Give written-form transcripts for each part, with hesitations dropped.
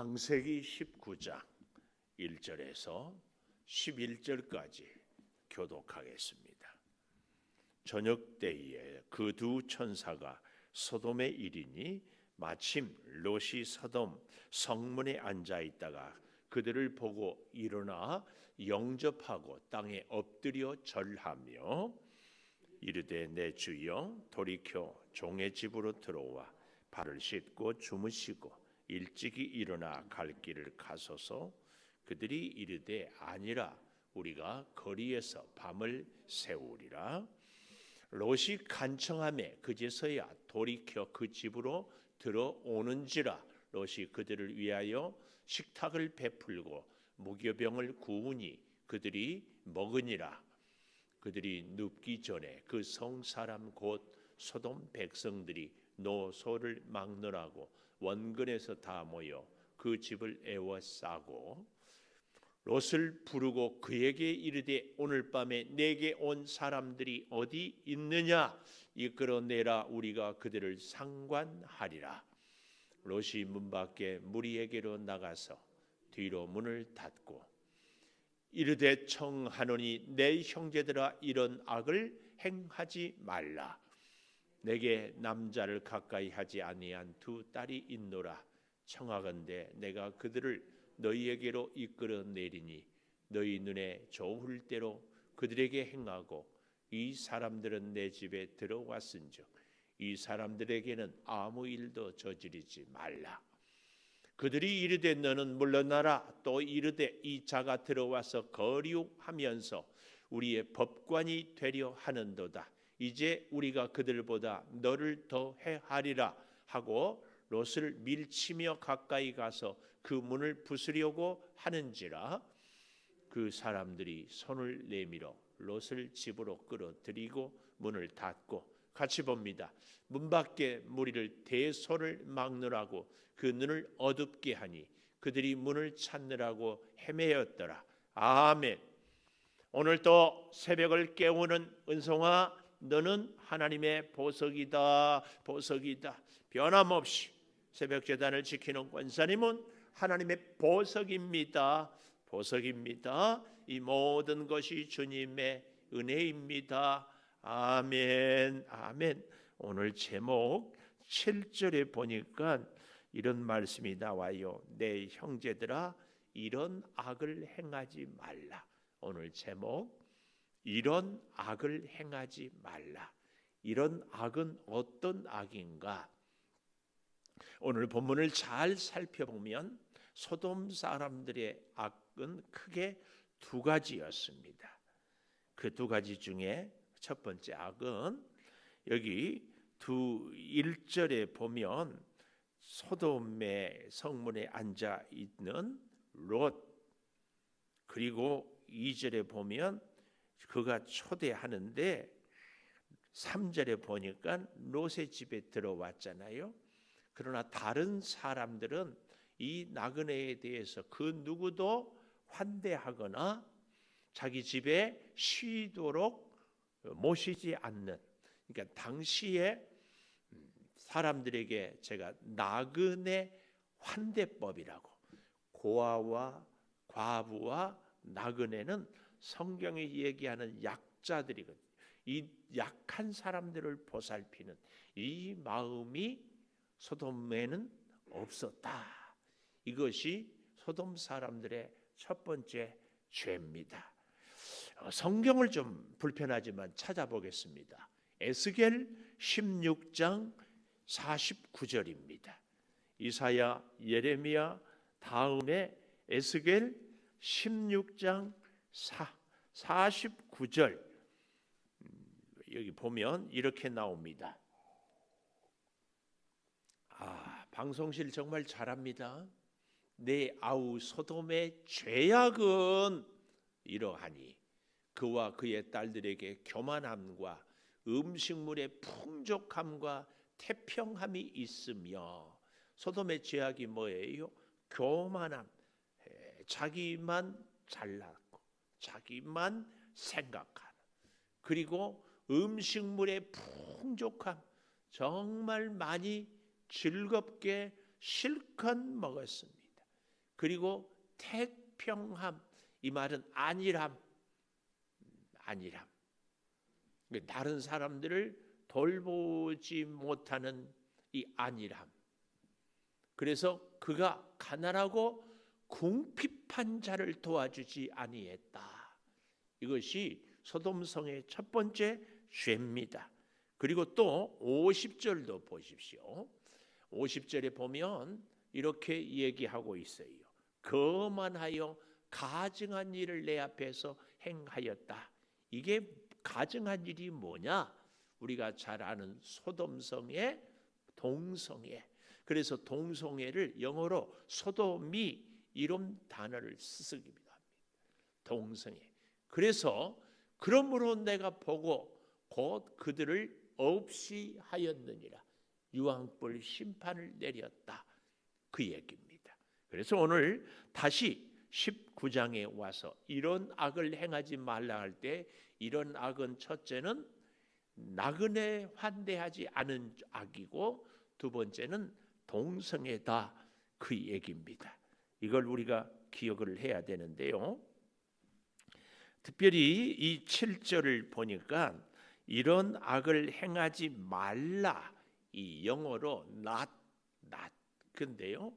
창세기 19장 1절에서 11절까지 교독하겠습니다. 저녁 때에 그 두 천사가 소돔에 이르니 마침 롯이 소돔 성문에 앉아 있다가 그들을 보고 일어나 영접하고 땅에 엎드려 절하며 이르되 내 주여 돌이켜 종의 집으로 들어와 발을 씻고 주무시고 일찍이 일어나 갈 길을 가소서. 그들이 이르되 아니라 우리가 거리에서 밤을 새우리라. 롯이 간청하매 그제서야 돌이켜 그 집으로 들어오는지라. 롯이 그들을 위하여 식탁을 베풀고 무교병을 구우니 그들이 먹으니라. 그들이 눕기 전에 그 성사람 곧 소돔 백성들이 노소를 막느라고 원근에서 다 모여 그 집을 에워싸고 롯을 부르고 그에게 이르되 오늘 밤에 내게 온 사람들이 어디 있느냐 이끌어내라. 우리가 그들을 상관하리라. 롯이 문 밖에 무리에게로 나가서 뒤로 문을 닫고 이르되 청하노니 내 형제들아 이런 악을 행하지 말라. 내게 남자를 가까이 하지 아니한 두 딸이 있노라. 청하건대 내가 그들을 너희에게로 이끌어 내리니 너희 눈에 좋을 대로 그들에게 행하고 이 사람들은 내 집에 들어왔은즉 이 사람들에게는 아무 일도 저지르지 말라. 그들이 이르되 너는 물러나라. 또 이르되 이 자가 들어와서 거류하면서 우리의 법관이 되려 하는도다. 이제 우리가 그들보다 너를 더 해하리라 하고 롯을 밀치며 가까이 가서 그 문을 부수려고 하는지라. 그 사람들이 손을 내밀어 롯을 집으로 끌어들이고 문을 닫고 같이 봅니다. 문 밖에 무리를 대소를 막느라고 그 눈을 어둡게 하니 그들이 문을 찾느라고 헤매었더라. 아멘. 오늘 또 새벽을 깨우는 은송아, 너는 하나님의 보석이다. 보석이다. 변함없이 새벽 제단을 지키는 권사님은 하나님의 보석입니다. 보석입니다. 이 모든 것이 주님의 은혜입니다. 아멘. 아멘. 오늘 제목 7절에 보니까 이런 말씀이 나와요. 내 형제들아 이런 악을 행하지 말라. 오늘 제목 이런 악을 행하지 말라. 이런 악은 어떤 악인가? 오늘 본문을 잘 살펴보면 소돔 사람들의 악은 크게 두 가지였습니다. 그 두 가지 중에 첫 번째 악은 여기 1절에 보면 소돔의 성문에 앉아 있는 롯, 그리고 2절에 보면 그가 초대하는데 3절에 보니까 롯의 집에 들어왔잖아요. 그러나 다른 사람들은 이 나그네에 대해서 그 누구도 환대하거나 자기 집에 쉬도록 모시지 않는, 그러니까 당시에 사람들에게 제가 나그네 환대법이라고, 고아와 과부와 나그네는 성경이 얘기하는 약자들이거든요. 이 약한 사람들을 보살피는 이 마음이 소돔에는 없었다. 이것이 소돔 사람들의 첫 번째 죄입니다. 성경을 좀 불편하지만 찾아보겠습니다. 에스겔 16장 49절입니다. 이사야, 예레미야 다음에 에스겔 16장 49절 여기 보면 이렇게 나옵니다. 방송실 정말 잘합니다. 내 아우 소돔의 죄악은 이러하니 그와 그의 딸들에게 교만함과 음식물의 풍족함과 태평함이 있으며, 소돔의 죄악이 뭐예요? 교만함, 자기만 잘났고 자기만 생각하는, 그리고 음식물의 풍족함, 정말 많이 즐겁게 실컷 먹었습니다. 그리고 태평함, 이 말은 안일함. 다른 사람들을 돌보지 못하는 이 안일함. 그래서 그가 가난하고 궁핍한 자를 도와주지 아니했다. 이것이 소돔성의 첫 번째 죄입니다. 그리고 또 50절도 보십시오. 50절에 보면 이렇게 얘기하고 있어요. 거만하여 가증한 일을 내 앞에서 행하였다. 이게 가증한 일이 뭐냐? 우리가 잘 아는 소돔성의 동성애. 그래서 동성애를 영어로 소돔이 이런 단어를 쓰기도 합니다. 동성애. 그래서 그러므로 내가 보고 곧 그들을 없이 하였느니라. 유황불 심판을 내렸다. 그 얘기입니다. 그래서 오늘 다시 19장에 와서 이런 악을 행하지 말라 할 때 이런 악은 첫째는 나그네 환대하지 않은 악이고 두 번째는 동성애다. 그 얘기입니다. 이걸 우리가 기억을 해야 되는데요. 특별히 이 7절을 보니까 이런 악을 행하지 말라. 이 영어로 not. 근데요.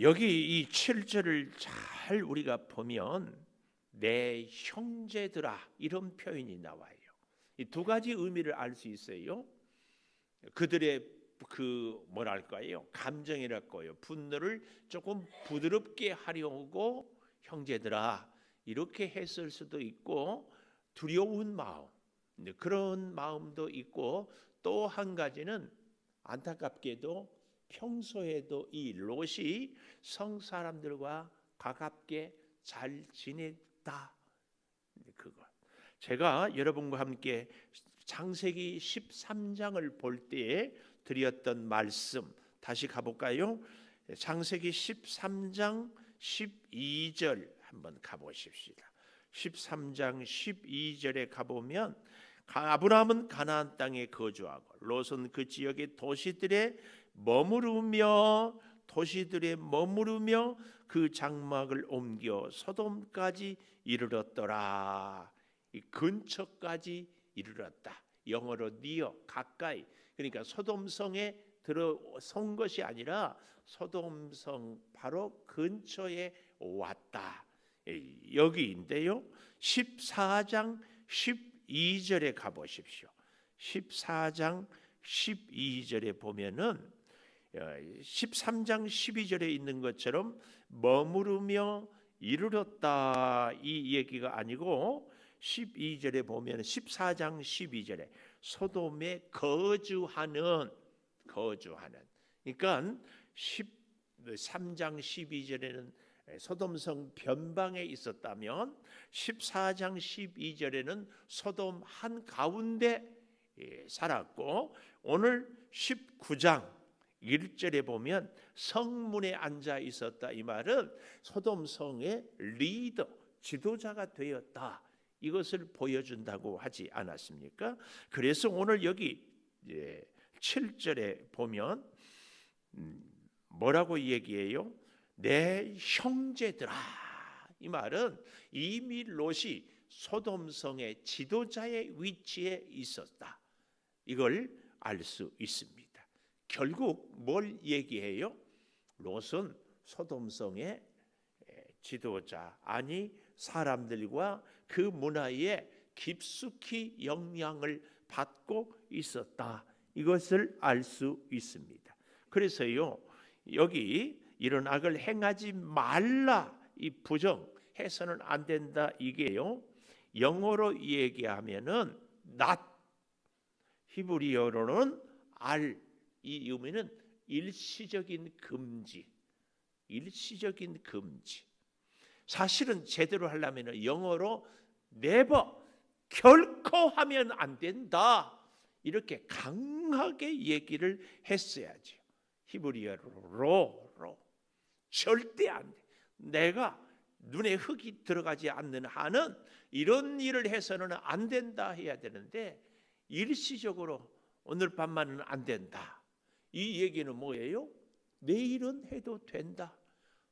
여기 이 7절을 잘 우리가 보면 내 형제들아 이런 표현이 나와요. 이 두 가지 의미를 알 수 있어요. 그들의 그 뭐랄까요? 감정이랄까요? 분노를 조금 부드럽게 하려고 형제들아 이렇게 했을 수도 있고 두려운 마음 그런 마음도 있고 또 한 가지는 안타깝게도 평소에도 이 롯이 성 사람들과 가깝게 잘 지냈다. 그거. 제가 여러분과 함께 창세기 13장을 볼 때에 드렸던 말씀 다시 가볼까요? 창세기 13장 12절 한번 가보십시다. 13장 12절에 가보면 아브라함은 가나안 땅에 거주하고 롯은 그 지역의 도시들에 머무르며 그 장막을 옮겨 소돔까지 이르렀더라. 이 근처까지 이르렀다. 영어로 near 가까이. 그러니까 소돔성에 들어선 것이 아니라 소돔성 바로 근처에 왔다. 여기인데요. 14장 12절에 가보십시오. 14장 12절에 보면은 13장 12절에 있는 것처럼 머무르며 이르렀다 이 얘기가 아니고 12절에 보면 14장 12절에 소돔에 거주하는 그러니까 13장 12절에는 소돔성 변방에 있었다면 14장 12절에는 소돔 한가운데 살았고 오늘 19장 1절에 보면 성문에 앉아 있었다. 이 말은 소돔성의 리더, 지도자가 되었다. 이것을 보여준다고 하지 않았습니까? 그래서 오늘 여기 7절에 보면 뭐라고 얘기해요? 내 형제들아. 이 말은 이미 롯이 소돔성의 지도자의 위치에 있었다. 이걸 알 수 있습니다. 결국 뭘 얘기해요? 롯은 소돔성의 지도자 아니 사람들과 그 문화에 깊숙이 영향을 받고 있었다. 이것을 알 수 있습니다. 그래서요 여기 이런 악을 행하지 말라 이 부정해서는 안 된다 이게요 영어로 얘기하면은 not 히브리어로는 알 이 의미는 일시적인 금지. 사실은 제대로 하려면 영어로 never 결코 하면 안 된다. 이렇게 강하게 얘기를 했어야죠. 히브리어로 절대 안 돼. 내가 눈에 흙이 들어가지 않는 한은 이런 일을 해서는 안 된다 해야 되는데 일시적으로 오늘 밤만은 안 된다. 이 얘기는 뭐예요? 내일은 해도 된다.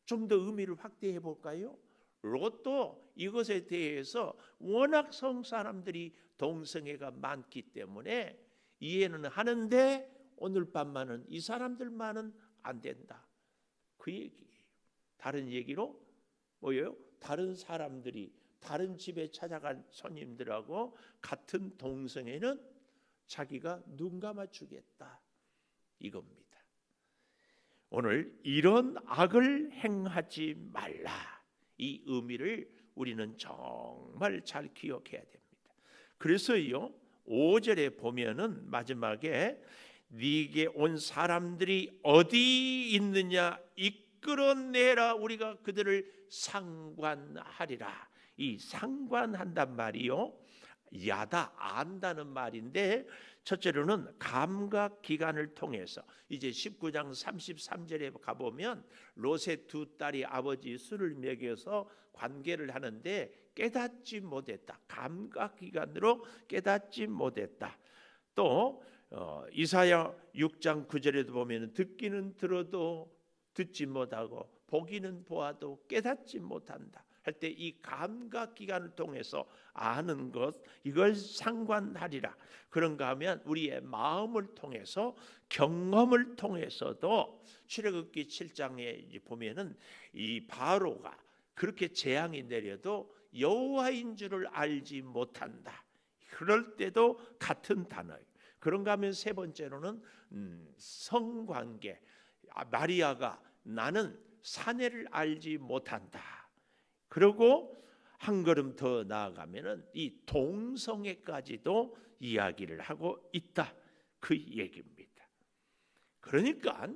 좀 더 의미를 확대해 볼까요? 롯도 이것에 대해서 워낙 성사람들이 동성애가 많기 때문에 이해는 하는데 오늘 밤만은 이 사람들만은 안 된다. 그 얘기예요. 다른 얘기로 뭐예요? 다른 사람들이 다른 집에 찾아간 손님들하고 같은 동성애는 자기가 눈 감아주겠다. 이겁니다. 오늘 이런 악을 행하지 말라. 이 의미를 우리는 정말 잘 기억해야 됩니다. 그래서요 5절에 보면은 마지막에 네게 온 사람들이 어디 있느냐 이끌어내라. 우리가 그들을 상관하리라. 이 상관한단 말이요 야다 안다는 말인데 첫째로는 감각 기관을 통해서 이제 19장 33절에 가보면 롯의 두 딸이 아버지 술을 먹여서 관계를 하는데 깨닫지 못했다. 감각 기관으로 깨닫지 못했다. 또 이사야 6장 9절에도 보면 듣기는 들어도 듣지 못하고 보기는 보아도 깨닫지 못한다 할 때 이 감각 기관을 통해서 아는 것 이걸 상관하리라. 그런가 하면 우리의 마음을 통해서 경험을 통해서도 출애굽기 7장에 보면은 이 바로가 그렇게 재앙이 내려도 여호와인 줄을 알지 못한다. 그럴 때도 같은 단어예요. 그런가 하면 세 번째로는 성관계. 마리아가 나는 사내를 알지 못한다. 그리고 한 걸음 더 나아가면은 이 동성애까지도 이야기를 하고 있다. 그 얘기입니다. 그러니까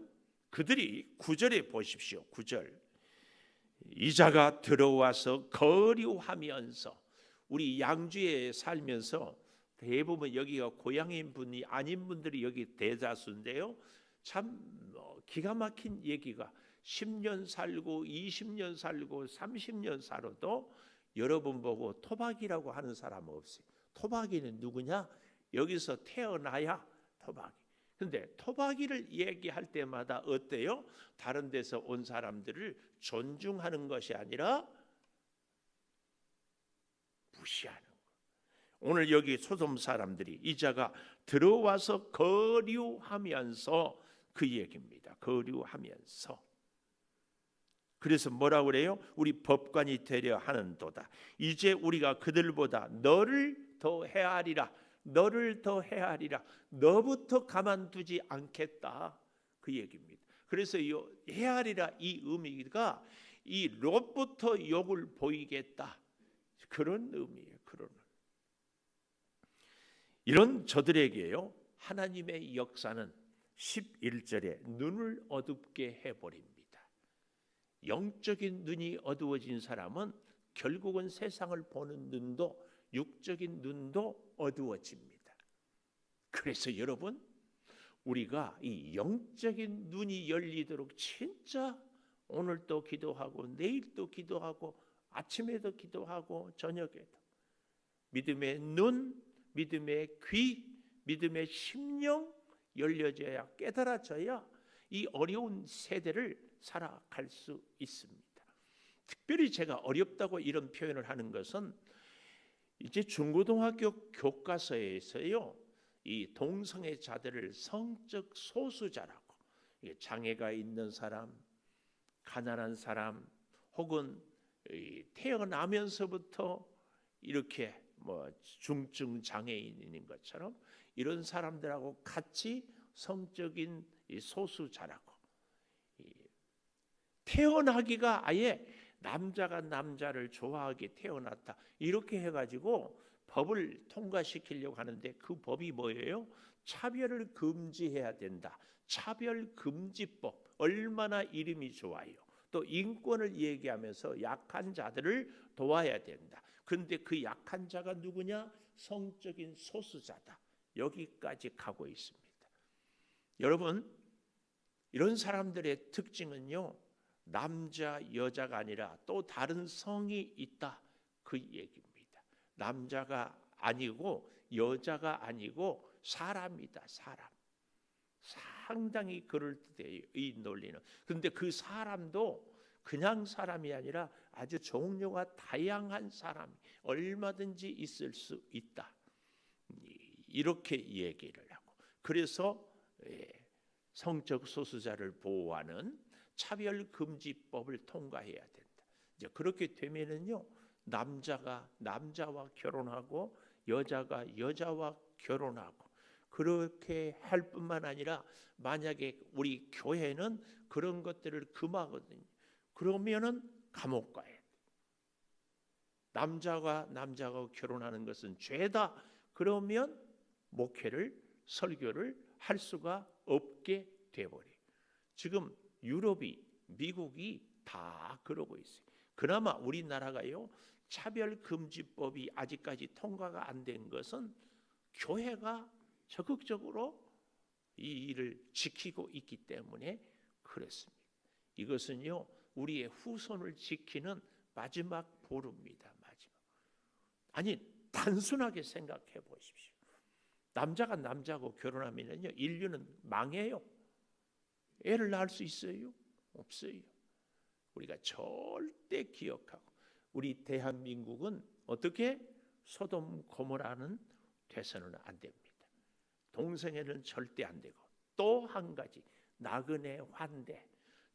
그들이 9절에 보십시오. 9절. 이자가 들어와서 거류하면서 우리 양주에 살면서 대부분 여기가 고향인 분이 아닌 분들이 여기 대다수인데요. 참 기가 막힌 얘기가 10년 살고 20년 살고 30년 살아도 여러분 보고 토박이라고 하는 사람은 없어요. 토박이는 누구냐? 여기서 태어나야 토박이. 근데 토박이를 얘기할 때마다 어때요? 다른 데서 온 사람들을 존중하는 것이 아니라 무시하는 거예요. 오늘 여기 소돔 사람들이 이자가 들어와서 거류하면서 그 얘기입니다. 거류하면서. 그래서 뭐라고 그래요? 우리 법관이 되려 하는도다. 이제 우리가 그들보다 너를 더 헤아리라. 너를 더 헤아리라. 너부터 가만두지 않겠다. 그 얘기입니다. 그래서 이 헤아리라 이 의미가 이 롯부터 욕을 보이겠다. 그런 의미예요. 그런 이런 저들에게요 하나님의 역사는 11절에 눈을 어둡게 해버립니다. 영적인 눈이 어두워진 사람은 결국은 세상을 보는 눈도 육적인 눈도 어두워집니다. 그래서 여러분 우리가 이 영적인 눈이 열리도록 진짜 오늘도 기도하고 내일도 기도하고 아침에도 기도하고 저녁에도 믿음의 눈, 믿음의 귀, 믿음의 심령 열려져야 깨달아져야 이 어려운 세대를 살아갈 수 있습니다. 특별히 제가 어렵다고 이런 표현을 하는 것은 이제 중고등학교 교과서에서요 이 동성애자들을 성적 소수자라고 장애가 있는 사람, 가난한 사람 혹은 태어나면서부터 이렇게 뭐 중증 장애인인 것처럼 이런 사람들하고 같이 성적인 소수자라고 태어나기가 아예 남자가 남자를 좋아하게 태어났다 이렇게 해가지고 법을 통과시키려고 하는데 그 법이 뭐예요? 차별을 금지해야 된다. 차별금지법 얼마나 이름이 좋아요. 또 인권을 얘기하면서 약한 자들을 도와야 된다. 그런데 그 약한 자가 누구냐? 성적인 소수자다. 여기까지 가고 있습니다. 여러분 이런 사람들의 특징은요 남자 여자가 아니라 또 다른 성이 있다 그 얘기입니다. 남자가 아니고 여자가 아니고 사람이다. 사람. 상당히 그럴듯해요, 이 논리는. 그런데 그 사람도 그냥 사람이 아니라 아주 종류가 다양한 사람이 얼마든지 있을 수 있다, 이렇게 얘기를 하고, 그래서 성적 소수자를 보호하는 차별금지법을 통과해야 된다. 이제 그렇게 되면은요, 남자가 남자와 결혼하고 여자가 여자와 결혼하고, 그렇게 할 뿐만 아니라 만약에 우리 교회는 그런 것들을 금하거든요. 그러면은 감옥 가야 돼. 남자가 남자가 결혼하는 것은 죄다. 그러면 목회를, 설교를 할 수가 없게 돼버려요. 지금 유럽이, 미국이 다 그러고 있어요. 그나마 우리나라가요, 차별금지법이 아직까지 통과가 안 된 것은 교회가 적극적으로 이 일을 지키고 있기 때문에 그렇습니다. 이것은요, 우리의 후손을 지키는 마지막 보루입니다. 마지막. 아니, 단순하게 생각해 보십시오. 남자가 남자하고 결혼하면요, 인류는 망해요. 애를 낳을 수 있어요? 없어요. 우리가 절대 기억하고, 우리 대한민국은 어떻게 소돔 고모라는 돼서는 안 됩니다. 동성애는 절대 안 되고, 또 한 가지, 나그네 환대.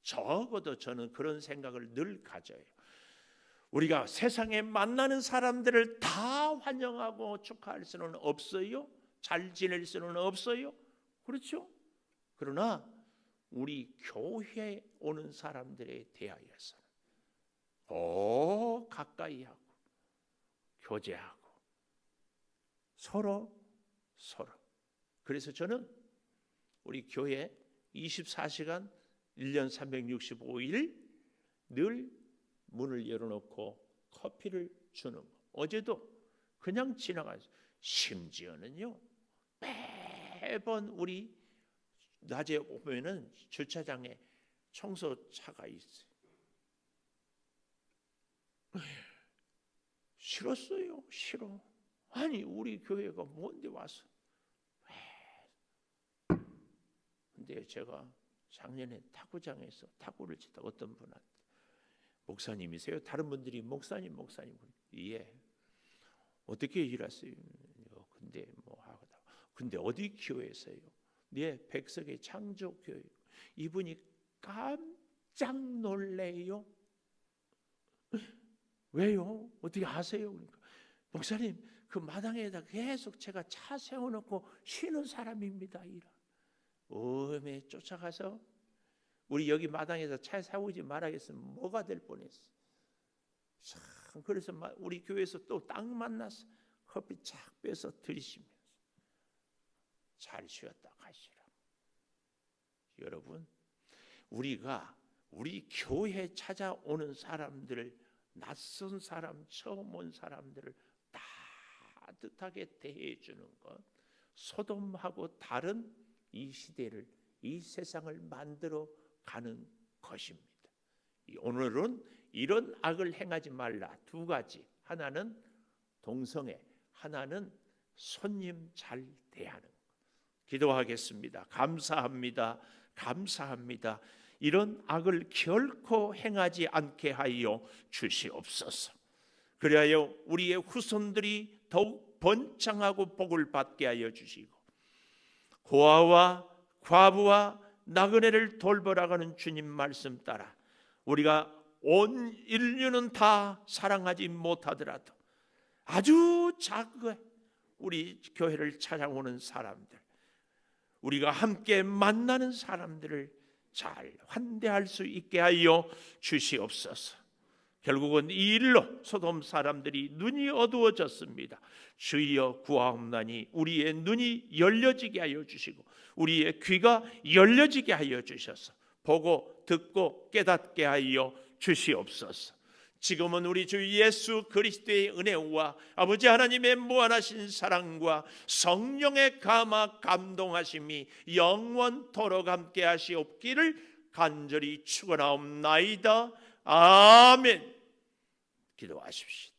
적어도 저는 그런 생각을 늘 가져요. 우리가 세상에 만나는 사람들을 다 환영하고 축하할 수는 없어요. 잘 지낼 수는 없어요. 그렇죠? 그러나 우리 교회에 오는 사람들에 대하여서는 더 가까이 하고 교제하고 서로. 그래서 저는 우리 교회 24시간 1년 365일 늘 문을 열어놓고 커피를 주는 거. 어제도 그냥 지나가서, 심지어는요, 매번 우리 낮에 오면은 주차장에 청소차가 있어요. 싫었어요. 싫어. 아니, 우리 교회가 뭔데 와서. 근데 제가 작년에 탁구장에서 탁구를 치다 어떤 분한테, 목사님이세요? 다른 분들이 목사님. 예. 어떻게 일하세요? 근데 뭐 하다. 근데 어디 교회에서요? 네, 백석의 창조교회. 이분이 깜짝 놀래요. 왜요? 어떻게 아세요? 그러니까, 목사님, 그 마당에다 계속 제가 차 세워놓고 쉬는 사람입니다. 어메 쫓아가서 우리 여기 마당에서 차 세우지 말아야겠으면 뭐가 될 뻔했어. 참, 그래서 우리 교회에서 또 딱 만나서 커피 착 빼서 드리시면서 잘 쉬었다 가시라. 여러분, 우리가 우리 교회에 찾아오는 사람들을, 낯선 사람, 처음 온 사람들을 따뜻하게 대해주는 것, 소돔하고 다른 이 시대를, 이 세상을 만들어 가는 것입니다. 오늘은 이런 악을 행하지 말라. 두 가지. 하나는 동성애, 하나는 손님 잘 대하는 것. 기도하겠습니다. 감사합니다. 이런 악을 결코 행하지 않게 하여 주시옵소서. 그리하여 우리의 후손들이 더욱 번창하고 복을 받게 하여 주시고, 고아와 과부와 나그네를 돌보라가는 주님 말씀 따라 우리가 온 인류는 다 사랑하지 못하더라도 아주 작게 우리 교회를 찾아오는 사람들, 우리가 함께 만나는 사람들을 잘 환대할 수 있게 하여 주시옵소서. 결국은 이 일로 소돔 사람들이 눈이 어두워졌습니다. 주여 구하옵나니 우리의 눈이 열려지게 하여 주시고 우리의 귀가 열려지게 하여 주셔서 보고 듣고 깨닫게 하여 주시옵소서. 지금은 우리 주 예수 그리스도의 은혜와 아버지 하나님의 무한하신 사랑과 성령의 감화 감동하심이 영원토록 함께 하시옵기를 간절히 축원하옵나이다. 아멘. 기도하십시오.